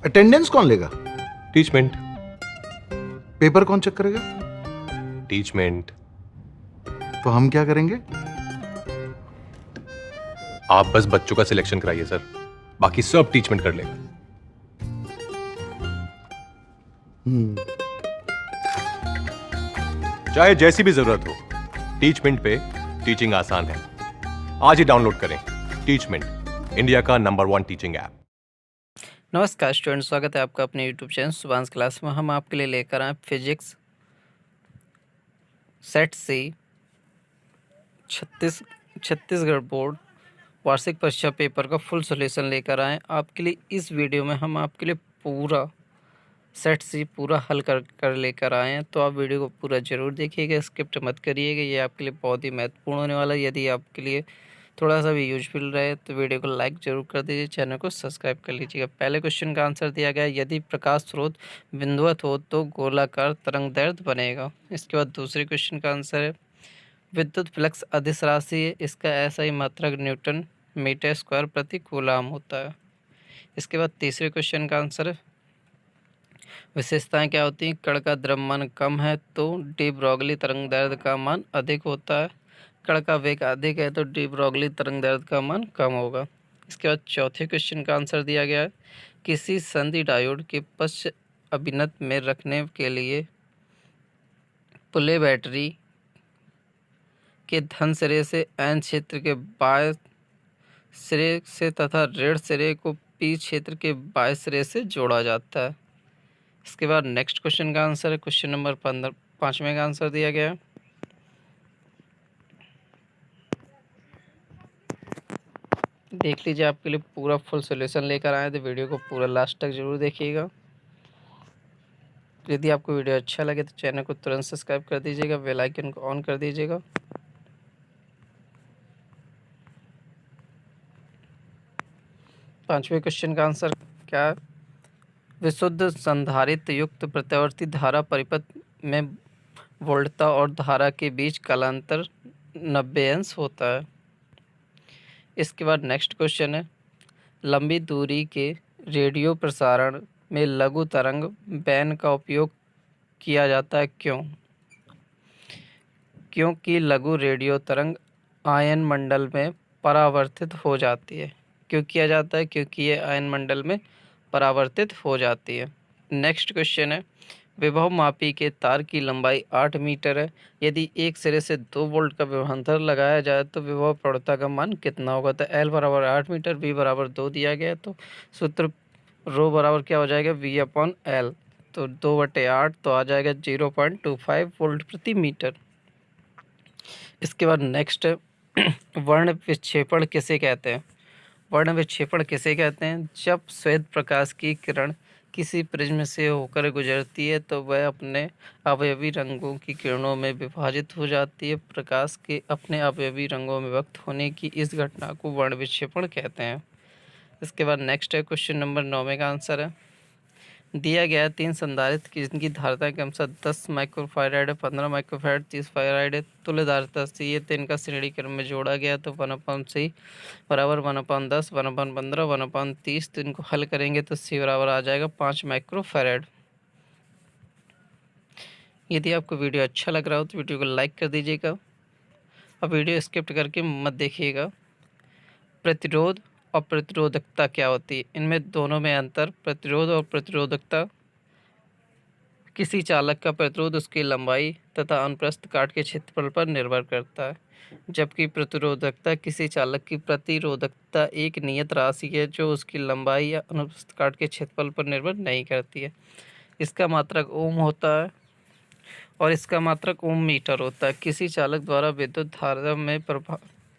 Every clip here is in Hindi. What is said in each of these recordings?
अटेंडेंस कौन लेगा? टीचमेंट। पेपर कौन चेक करेगा? टीचमेंट। तो हम क्या करेंगे? आप बस बच्चों का सिलेक्शन कराइए सर, बाकी सब टीचमेंट कर लेगा। चाहे जैसी भी जरूरत हो, टीचमेंट पे टीचिंग आसान है। आज ही डाउनलोड करें टीचमेंट, इंडिया का नंबर 1 टीचिंग ऐप। नमस्कार स्टूडेंट, स्वागत है आपका अपने यूट्यूब चैनल सुभाष क्लास में। हम आपके लिए लेकर आए फिजिक्स सेट सी छत्तीसगढ़ बोर्ड वार्षिक परीक्षा पेपर का फुल सॉल्यूशन लेकर आए आपके लिए। इस वीडियो में हम आपके लिए पूरा सेट सी पूरा हल कर लेकर आए हैं, तो आप वीडियो को पूरा ज़रूर देखिएगा, स्किप मत करिएगा। ये आपके लिए बहुत ही महत्वपूर्ण होने वाला है। यदि आपके लिए थोड़ा सा भी यूजफुल रहे तो वीडियो को लाइक जरूर कर दीजिए, चैनल को सब्सक्राइब कर लीजिएगा। पहले क्वेश्चन का आंसर दिया गया, यदि प्रकाश स्रोत बिंदुवत हो तो गोलाकार तरंगदैर्घ्य बनेगा। इसके बाद दूसरे क्वेश्चन का आंसर है, विद्युत फ्लक्स अदिश राशि है, इसका SI मात्रक न्यूटन मीटर स्क्वायर प्रति कूलाम होता है। इसके बाद तीसरे क्वेश्चन का आंसर है, विशेषताएं क्या होती हैं? कण का द्रव्यमान कम है तो डी ब्रॉगली तरंगदैर्घ्य का मान अधिक होता है, कण का वेग अधिक है तो डी ब्रॉगली तरंगदैर्घ्य का मान कम होगा। इसके बाद चौथे क्वेश्चन का आंसर दिया गया है, किसी संधि डायोड के पश्च अभिनत में रखने के लिए पुले बैटरी के धन सिरे से N क्षेत्र के बाएं सिरे से तथा ऋण सिरे को P क्षेत्र के बाएं सिरे से जोड़ा जाता है। इसके बाद नेक्स्ट क्वेश्चन का आंसर है, क्वेश्चन नंबर 5वें का आंसर दिया गया है, देख लीजिए। आपके लिए पूरा फुल सॉल्यूशन लेकर आए, तो वीडियो को पूरा लास्ट तक जरूर देखिएगा। यदि आपको वीडियो अच्छा लगे तो चैनल को तुरंत सब्सक्राइब कर दीजिएगा, बेल आइकन को ऑन कर दीजिएगा। पांचवें क्वेश्चन का आंसर क्या है, विशुद्ध संधारित्र युक्त प्रत्यावर्ती धारा परिपथ में वोल्टता और धारा के बीच कालांतर 90 अंश होता है। इसके बाद नेक्स्ट क्वेश्चन है, लंबी दूरी के रेडियो प्रसारण में लघु तरंग बैंड का उपयोग किया जाता है, क्यों? क्योंकि लघु रेडियो तरंग आयन मंडल में परावर्तित हो जाती है। क्यों किया जाता है? क्योंकि ये आयन मंडल में परावर्तित हो जाती है। नेक्स्ट क्वेश्चन है, विभव मापी के तार की लंबाई 8 मीटर है, यदि एक सिरे से 2 वोल्ट का विभवांतर लगाया जाए तो विभव प्रवणता का मान कितना होगा? तो L बराबर 8 मीटर, V बराबर 2 दिया गया है, तो सूत्र रो बराबर क्या हो जाएगा? V/L, तो 2/8 तो आ जाएगा 0.25 वोल्ट प्रति मीटर। इसके बाद नेक्स्ट है, वर्ण विक्षेपण किसे कहते हैं? वर्ण विक्षेपण किसे कहते हैं? जब श्वेत प्रकाश की किरण किसी प्रिज्म से होकर गुजरती है तो वह अपने अवयवी रंगों की किरणों में विभाजित हो जाती है। प्रकाश के अपने अवयवी रंगों में व्यक्त होने की इस घटना को वर्ण विक्षेपण कहते हैं। इसके बाद नेक्स्ट है, क्वेश्चन नंबर 9 का आंसर है, दिया गया 3 संधारित्र की जिनकी धारिता के अनुसार 10 माइक्रोफैराड है, 15 माइक्रोफैराड, 30 फैराड है, तुल्य धारिता से ये 3 का श्रेणी क्रम में जोड़ा गया तो 1/C बराबर 1/10, 1/15, 1/30, तो इनको हल करेंगे तो C बराबर आ जाएगा 5 माइक्रोफैराड। यदि आपको वीडियो अच्छा लग रहा हो तो वीडियो को लाइक कर दीजिएगा, अब वीडियो स्किप करके मत देखिएगा। प्रतिरोध और प्रतिरोधकता क्या होती है? इनमें दोनों में अंतर। प्रतिरोध और प्रतिरोधकता, किसी चालक का प्रतिरोध उसकी लंबाई तथा अनुप्रस्थ काट के क्षेत्रफल पर निर्भर करता है, जबकि प्रतिरोधकता किसी चालक की प्रतिरोधकता एक नियत राशि है जो उसकी लंबाई या अनुप्रस्थ काट के क्षेत्रफल पर निर्भर नहीं करती है। इसका मात्रक ओम होता है और इसका मात्रक ओम मीटर होता है। किसी चालक द्वारा विद्युत धारा में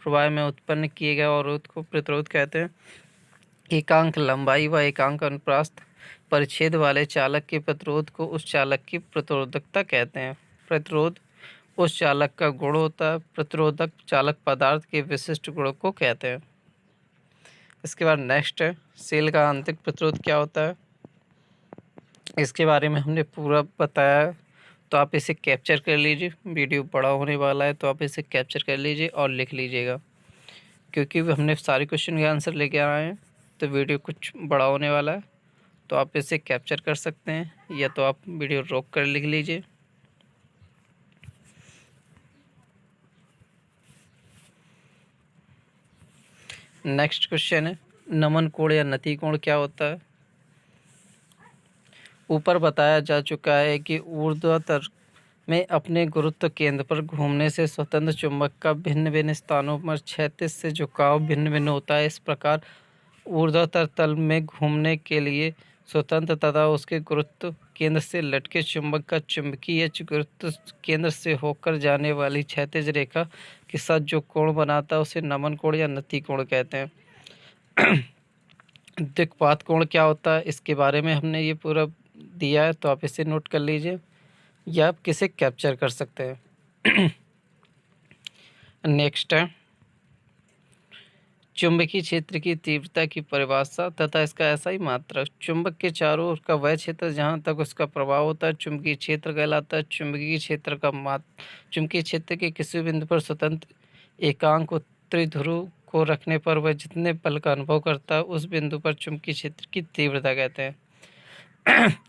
प्रवाह में उत्पन्न किए गए अवरोध को प्रतिरोध कहते हैं। एकांक लंबाई व एकांक अनुप्रस्थ परिच्छेद वाले चालक के प्रतिरोध को उस चालक की प्रतिरोधकता कहते हैं। प्रतिरोध उस चालक का गुण होता है, प्रतिरोधक चालक पदार्थ के विशिष्ट गुणों को कहते हैं। इसके बाद नेक्स्ट है, सेल का आंतरिक प्रतिरोध क्या होता है? इसके बारे में हमने पूरा बताया है, तो आप इसे कैप्चर कर लीजिए। वीडियो बड़ा होने वाला है तो आप इसे कैप्चर कर लीजिए और लिख लीजिएगा, क्योंकि हमने सारे क्वेश्चन के आंसर लेके आए हैं तो वीडियो कुछ बड़ा होने वाला है। तो आप इसे कैप्चर कर सकते हैं, या तो आप वीडियो रोक कर लिख लीजिए। नेक्स्ट क्वेश्चन है, नमन कोण या नति कोण क्या होता है। ऊपर बताया जा चुका है कि ऊर्ध्वाधर में अपने गुरुत्व केंद्र पर घूमने से स्वतंत्र चुंबक का भिन्न भिन्न स्थानों पर क्षैतिज से झुकाव भिन्न भिन्न होता है। इस प्रकार ऊर्ध्वाधर तल में घूमने के लिए स्वतंत्र तथा उसके गुरुत्व केंद्र से लटके चुंबक का चुंबकीय गुरुत्व केंद्र से होकर जाने वाली क्षैतिज रेखा के साथ जो कोण बनाता है उसे नमन कोण या नति कोण कहते हैं। दिक्पात कोण क्या होता है, इसके बारे में हमने ये पूरा दिया है, तो आप इसे नोट कर लीजिए या आप किसे कैप्चर कर सकते हैं। नेक्स्ट है चुंबकीय क्षेत्र की तीव्रता की परिभाषा तथा इसका ऐसा ही मात्रक। चुंबक के चारों ओर का वह क्षेत्र जहाँ तक उसका प्रभाव होता है चुंबकीय क्षेत्र कहलाता है। चुंबकीय क्षेत्र के किसी बिंदु पर स्वतंत्र एकांक उत्तरी ध्रुव को रखने पर वह जितने बल का अनुभव करता है उस बिंदु पर चुंबकीय क्षेत्र की तीव्रता कहते हैं।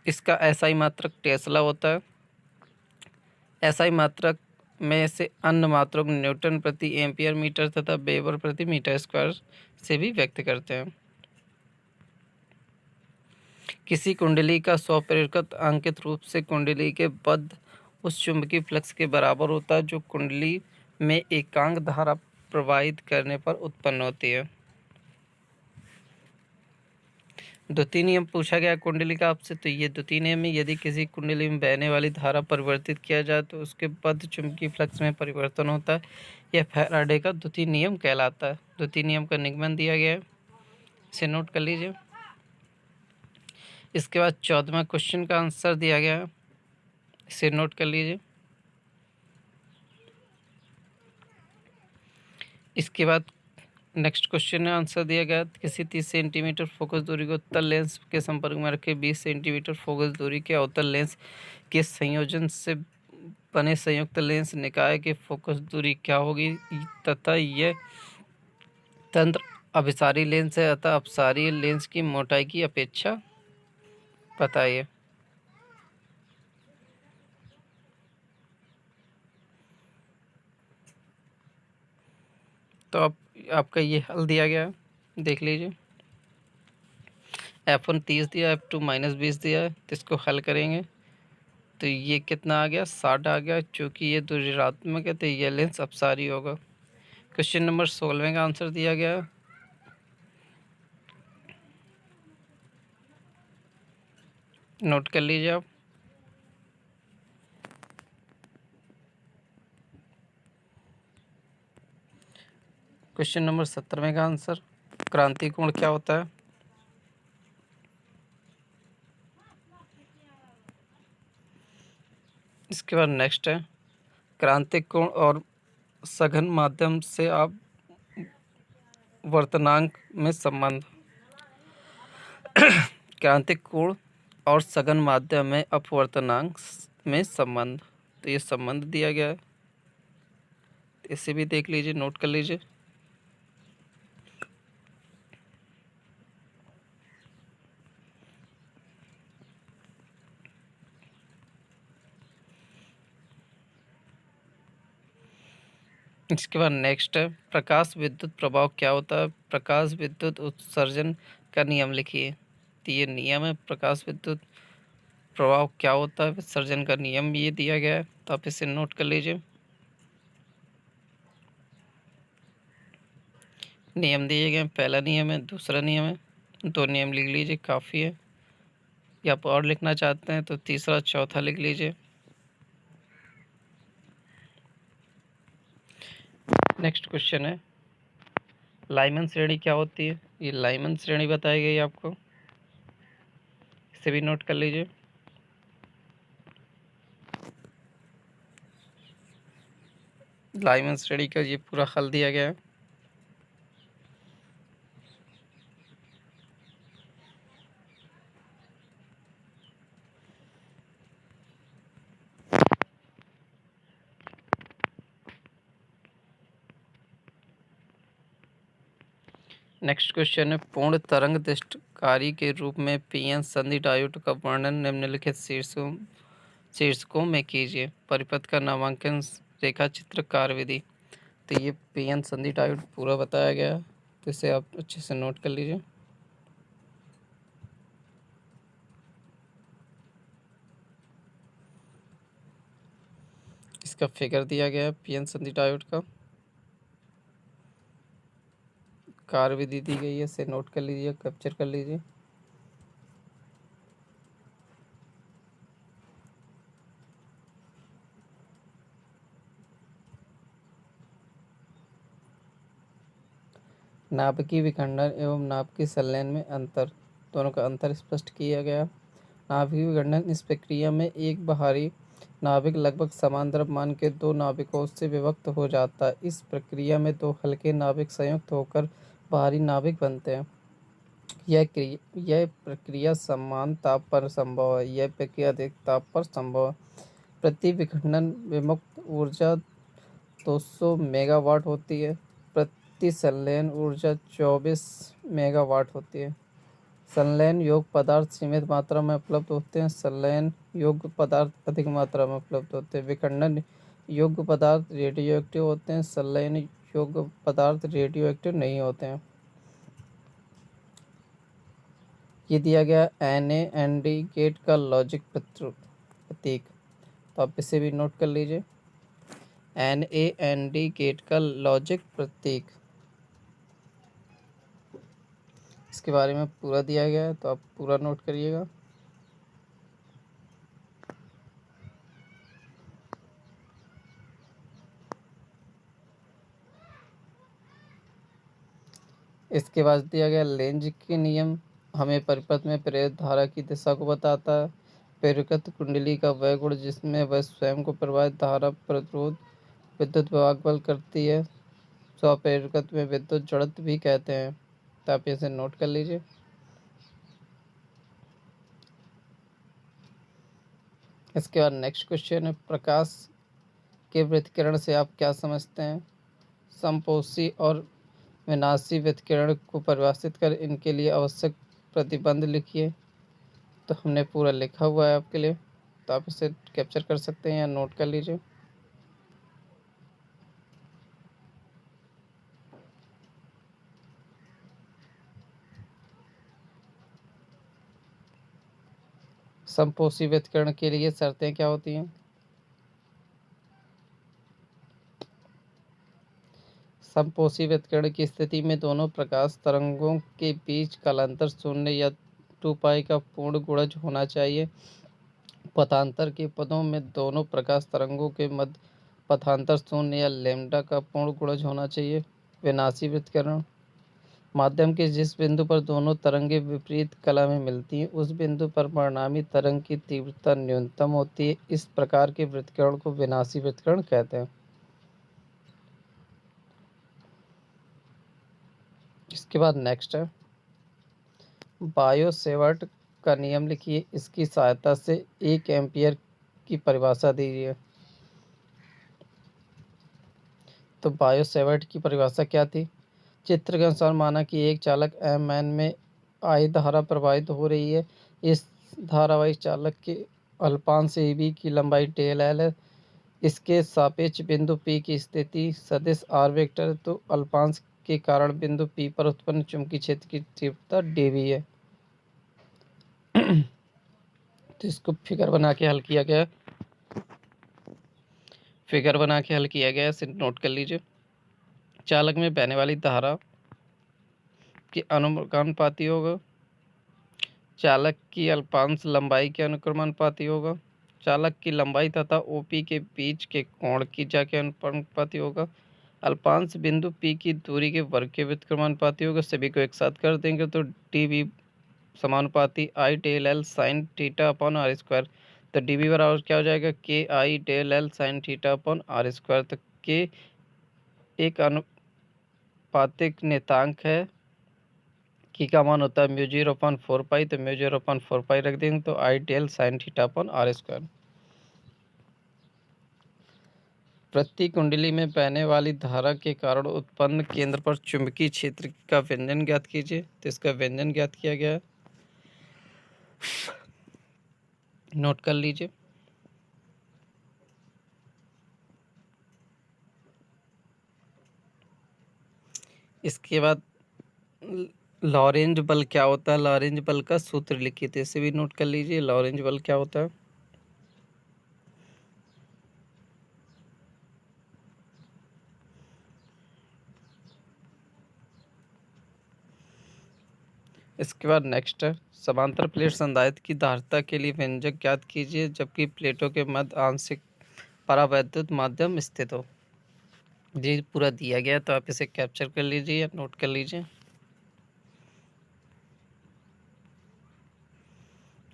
इसका ऐसा ही मात्रक टेस्ला होता है। ऐसा ही मात्रक में से अन्य मात्रों को न्यूटन प्रति एम्पियर मीटर तथा वेबर प्रति मीटर स्क्वायर से भी व्यक्त करते हैं। किसी कुंडली का स्वप्रेरकत्व अंकित रूप से कुंडली के बद्ध उस चुंबकीय फ्लक्स के बराबर होता है जो कुंडली में एकांक धारा प्रवाहित करने पर उत्पन्न होती है। द्वितीय नियम पूछा गया कुंडली का आपसे, तो ये द्वितीय नियम में यदि किसी कुंडली में बहने वाली धारा परिवर्तित किया जाए तो उसके बद्ध चुंबकीय फ्लक्स में परिवर्तन होता है। यह फैराडे का द्वितीय नियम कहलाता है। द्वितीय नियम का निगमन दिया गया है, इसे नोट कर लीजिए। इसके बाद 14वां क्वेश्चन का आंसर दिया गया है, इसे नोट कर लीजिए। इसके बाद नेक्स्ट क्वेश्चन में आंसर दिया गया, किसी 30 सेंटीमीटर फोकस दूरी को उत्तल लेंस के संपर्क में रखे 20 सेंटीमीटर फोकस दूरी के अवतल लेंस के संयोजन से बने संयुक्त लेंस निकाय की फोकस दूरी क्या होगी तथा यह तंत्र अभिसारी लेंस है अतः अपसारी लेंस की मोटाई की अपेक्षा बताइए। तो आपका ये हल दिया गया है, देख लीजिए। F1 30 दिया, F2 -20 दिया है, तो इसको हल करेंगे तो ये कितना आ गया 60 आ गया। चूँकि ये दूरी ऋणात्मक है तो ये लेंस अपसारी होगा। क्वेश्चन नंबर 16 का आंसर दिया गया है, नोट कर लीजिए आप। क्वेश्चन नंबर 17 का आंसर, क्रांति कोण क्या होता है। इसके बाद नेक्स्ट है क्रांतिक कोण और सघन माध्यम से आप वर्तनांक में संबंध। क्रांतिक कोण और सघन माध्यम में अपवर्तनांक में संबंध, तो ये संबंध दिया गया है, इसे भी देख लीजिए, नोट कर लीजिए। इसके बाद नेक्स्ट है प्रकाश विद्युत प्रभाव क्या होता है। प्रकाश विद्युत उत्सर्जन का नियम लिखिए, तो ये नियम है प्रकाश विद्युत प्रभाव क्या होता है, विसर्जन का नियम ये दिया गया है, तो आप इसे नोट कर लीजिए। नियम दिए गए, पहला नियम है, दूसरा नियम है, 2 नियम लिख लीजिए काफ़ी है, या आप और लिखना चाहते हैं तो तीसरा चौथा लिख लीजिए। नेक्स्ट क्वेश्चन है लाइमन श्रेणी क्या होती है। ये लाइमन श्रेणी बताई गई आपको, इसे भी नोट कर लीजिए। लाइमन श्रेणी का ये पूरा हल दिया गया है। नेक्स्ट क्वेश्चन है पूर्ण तरंग दैर्ध्य कार्य के रूप में पीएन संधि डायोड का वर्णन निम्नलिखित शीर्षकों में कीजिए। परिपथ का नामांकन, रेखा चित्र, कार्य विधि। तो ये पीएन संधि डायोड पूरा बताया गया है, तो इसे आप अच्छे से नोट कर लीजिए। इसका फिगर दिया गया है पीएन संधि डायोड का, कार्य विधि दी गई है, इसे नोट कर लीजिए, कैप्चर कर लीजिए। नाभिकीय विखंडन एवं नाभिकीय संलयन में अंतर, दोनों का अंतर स्पष्ट किया गया। नाभिकीय विखंडन, इस प्रक्रिया में एक बाहरी नाभिक लगभग समान द्रव्यमान के दो नाभिकों से विभक्त हो जाता है। इस प्रक्रिया में दो हल्के नाभिक संयुक्त होकर बाहरी नाभिक बनते हैं। यह प्रक्रिया समान ताप पर संभव है, यह प्रक्रिया अधिक ताप पर संभव है। प्रति विखंडन विमुक्त ऊर्जा 200 मेगावाट होती है। प्रति संलयन ऊर्जा 24 मेगावाट होती है। संलयन योग्य पदार्थ सीमित मात्रा में उपलब्ध होते हैं, संलयन योग्य पदार्थ अधिक मात्रा में उपलब्ध होते हैं। विखंडन योग्य पदार्थ रेडियो एक्टिव होते हैं, संलयन योग्य पदार्थ रेडियो एक्टिव नहीं होते हैं। ये दिया गया NaND गेट का लॉजिक प्रतीक, तो आप इसे भी नोट कर लीजिए। NaND गेट का लॉजिक प्रतीक, इसके बारे में पूरा दिया गया है, तो आप पूरा नोट करिएगा। इसके बाद दिया गया लेंज के नियम, हमें परिपथ में प्रेरित धारा की दिशा को बताता है। प्रेरकत्व कुंडली का वह गुण जिसमें वह स्वयं को प्रवाहित धारा प्रतिरोध विद्युत विभाग बल करती है, स्वप्रेरकत्व में विद्युत जड़त्व भी कहते हैं, तो आप इसे नोट कर लीजिए। इसके बाद नेक्स्ट क्वेश्चन है, प्रकाश के व्यतिकरण से आप क्या समझते हैं? समपोषी और विनाशी व्यतिकरण को परिभाषित कर इनके लिए आवश्यक प्रतिबंध लिखिए। तो हमने पूरा लिखा हुआ है आपके लिए, तो आप इसे कैप्चर कर सकते हैं या नोट कर लीजिए। समपोषी व्यतिकरण के लिए शर्तें क्या होती हैं? समपोषी व्यतिकरण की स्थिति में दोनों प्रकाश तरंगों के बीच कालांतर शून्य या 2π का पूर्ण गुणज होना चाहिए। पथांतर के पदों में दोनों प्रकाश तरंगों के मध्य पथांतर शून्य या लैम्ब्डा का पूर्ण गुणज होना चाहिए। विनाशी व्यतिकरण, माध्यम के जिस बिंदु पर दोनों तरंगें विपरीत कला में मिलती हैं उस बिंदु पर परिणामी तरंग की तीव्रता न्यूनतम होती है। इस प्रकार के व्यतिकरण को विनाशी व्यतिकरण कहते हैं। इसके बाद नेक्स्ट है, बायो-सेवर्ट का नियम लिखिए, इसकी सहायता से 1 एम्पियर की परिभाषा दीजिए। तो बायो-सेवर्ट की परिभाषा क्या थी? चित्र के अनुसार माना कि एक चालक MN में I धारा प्रवाहित हो रही है। इस धारावाही चालक के अल्पांश AB की लंबाई डेल L है। इसके सापेक्ष बिंदु P की स्थिति सदिश R वेक्टर, तो अल्पांश के कारण बिंदु P पर उत्पन्न चुंबकीय क्षेत्र की तीव्रता dV है। तो इसको फिगर बना के हल किया गया, इसे नोट कर लीजिए। चालक में बहने वाली धारा के अनुक्रमानुपाती होगा, चालक की अल्पांश लंबाई के अनुक्रमानुपाती होगा, चालक की लंबाई तथा OP के बीच के कोण की जा के अनुपाती होगा, अल्पांश बिंदु P की दूरी के वर्ग के व्युत्क्रमानुपाती होगा। सभी को एक साथ कर देंगे तो dV समानुपाती I del L sine theta upon R square. तो dV बराबर क्या हो जाएगा? KI del L sine theta upon R square. तो K एक अनुपातिक नियतांक है, की का मान होता है μ0/4π, तो μ0/4π रख देंगे तो I del sine theta upon R square. प्रति कुंडली में बहने वाली धारा के कारण उत्पन्न केंद्र पर चुंबकीय क्षेत्र का व्यंजन ज्ञात कीजिए। तो इसका व्यंजन ज्ञात किया गया है, नोट कर लीजिए। इसके बाद लॉरेंज बल क्या होता है, लॉरेंज बल का सूत्र लिखिए, तो इसे भी नोट कर लीजिए। लॉरेंज बल क्या होता है, इसके बाद नेक्स्ट है समांतर प्लेट संधारित्र की धारिता के लिए व्यंजक ज्ञात कीजिए जबकि प्लेटों के मध्य आंशिक परावैद्युत माध्यम स्थित हो। ये पूरा दिया गया, तो आप इसे कैप्चर कर लीजिए या नोट कर लीजिए।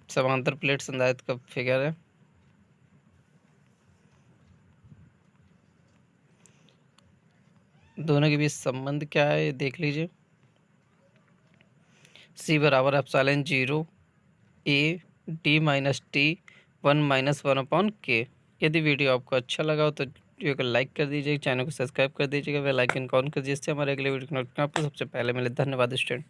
समांतर प्लेट संधारित्र का फिगर है। दोनों के बीच संबंध क्या है ये देख लीजिए। C बराबर epsilon 0 A D minus T 1-1/K। यदि वीडियो आपको अच्छा लगा हो तो वीडियो को लाइक कर दीजिएगा, चैनल को सब्सक्राइब कर दीजिएगा, बेल आइकन को ऑन कर दीजिए जिससे हमारे अगले वीडियो को आपको सबसे पहले मिले। धन्यवाद स्टूडेंट।